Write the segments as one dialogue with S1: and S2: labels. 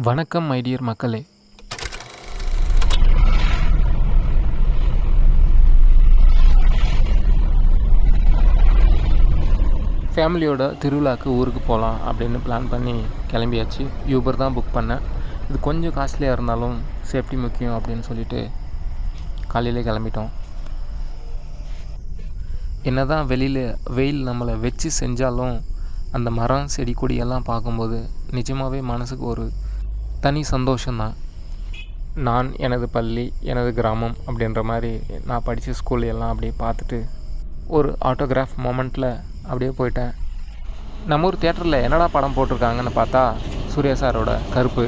S1: வணக்கம் my dear மக்களே. ஃபேமிலியோட திருவிழாவுக்கு ஊருக்கு போகலாம் அப்படின்னு பிளான் பண்ணி கிளம்பியாச்சு. யூபர் தான் புக் பண்ணேன். இது கொஞ்சம் காஸ்ட்லியாக இருந்தாலும் சேஃப்டி முக்கியம் அப்படின்னு சொல்லிட்டு காலையிலே கிளம்பிட்டோம். என்ன தான் வெளியில் வெயில் நம்மளை வச்சு செஞ்சாலும் அந்த மரம் செடி கொடியெல்லாம் பார்க்கும்போது நிஜமாகவே மனசுக்கு ஒரு தனி சந்தோஷம்தான். நான், எனது பள்ளி, எனது கிராமம் அப்படின்ற மாதிரி நான் படித்த ஸ்கூல் எல்லாம் அப்படியே பார்த்துட்டு ஒரு ஆட்டோகிராஃப் மொமெண்ட்டில் அப்படியே போயிட்டேன். நம்ம ஊர் தியேட்டரில் என்னடா படம் போட்டிருக்காங்கன்னு பார்த்தா சூர்யா சாரோட கருப்பு.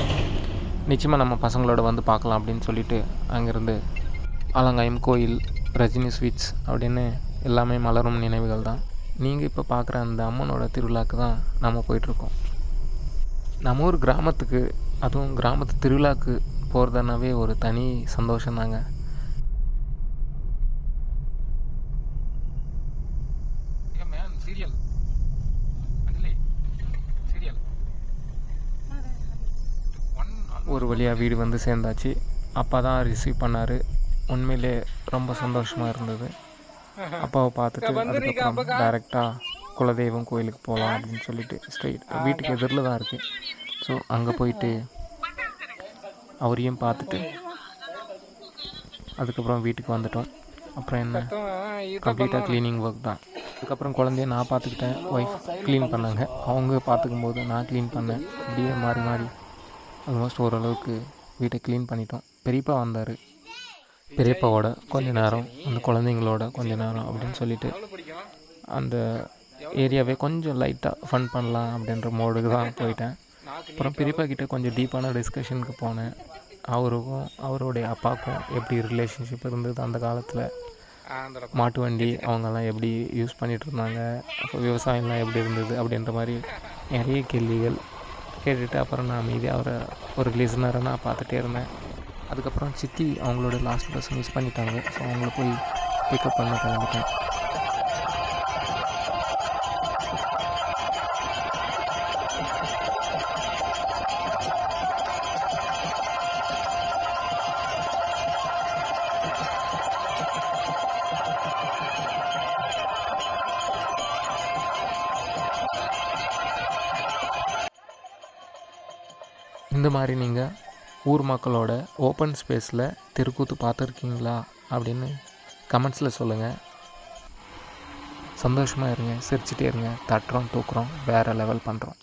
S1: நிச்சயமாக நம்ம பசங்களோட வந்து பார்க்கலாம் அப்படின்னு சொல்லிட்டு அங்கேருந்து ஆலங்காயம் கோயில், ரஜினி ஸ்வீட்ஸ் அப்படின்னு எல்லாமே மலரும் நினைவுகள் தான். நீங்கள் இப்போ பார்க்குற அந்த அம்மனோட திருவிழாவுக்கு தான் நம்ம போயிட்டுருக்கோம். நம்ம ஊர் கிராமத்துக்கு, அதுவும் கிராமத்து திருவிழாவுக்கு போகிறதுனாவே ஒரு தனி சந்தோஷந்தாங்க. ஒரு வழியாக வீடு வந்து சேர்ந்தாச்சு. அப்பா தான் ரிசீவ் பண்ணார். உண்மையிலே ரொம்ப சந்தோஷமாக இருந்தது. அப்பாவை பார்த்துட்டு அதுக்கப்புறம் டைரெக்டாக குலதெய்வம் கோயிலுக்கு போகலாம் அப்படின்னு சொல்லிட்டு ஸ்ட்ரெயிட் வீட்டுக்கு எதிரில் தான் இருக்குது. ஸோ அங்கே போயிட்டு அவரையும் பார்த்துட்டு அதுக்கப்புறம் வீட்டுக்கு வந்துட்டோம். அப்புறம் என்ன, கம்ப்ளீட்டாக க்ளீனிங் ஒர்க் தான். அதுக்கப்புறம் குழந்தைய நான் பார்த்துக்கிட்டேன், ஒய்ஃப் க்ளீன் பண்ணாங்க. அவங்க பார்த்துக்கும் போது நான் க்ளீன் பண்ணேன். அப்படியே மாறி மாறி ஆல்மோஸ்ட் ஓரளவுக்கு வீட்டை க்ளீன் பண்ணிட்டோம். பெரியப்பா வந்தார். பெரியப்பாவோட கொஞ்ச நேரம், அந்த குழந்தைங்களோட கொஞ்ச நேரம் அப்படின்னு சொல்லிட்டு அந்த ஏரியாவே கொஞ்சம் லைட்டாக ஃபன் பண்ணலாம் அப்படின்ற மோடுக்கு தான் போயிட்டேன். அப்புறம் பெரியப்பா கிட்டே கொஞ்சம் டீப்பான டிஸ்கஷனுக்கு போனேன். அவருக்கும் அவருடைய அப்பாவுக்கும் எப்படி ரிலேஷன்ஷிப் இருந்தது, அந்த காலத்தில் மாட்டு வண்டி அவங்கெல்லாம் எப்படி யூஸ் பண்ணிகிட்டு இருந்தாங்க, அப்போ விவசாயம்லாம் எப்படி இருந்தது அப்படின்ற மாதிரி நிறைய கேள்விகள் கேட்டுட்டு அப்புறம் நான் அமைதியாக அவரை ஒரு லிசனரை நான் பார்த்துட்டே இருந்தேன். அதுக்கப்புறம் சித்தி அவங்களோட லாஸ்ட் பஸ் மிஸ் பண்ணிட்டாங்க. ஸோ அவங்கள போய் பிக்கப் பண்ண கிளம்பிட்டேன். இந்த மாதிரி நீங்கள் ஊர் மக்களோட ஓப்பன் ஸ்பேஸில் தெருக்கூத்து பார்த்துருக்கீங்களா அப்படின்னு கமெண்ட்ஸில் சொல்லுங்கள். சந்தோஷமாக இருங்க, சிரிச்சிட்டே இருங்க. தட்டுறோம், தூக்குறோம், வேறு லெவல் பண்ணுறோம்.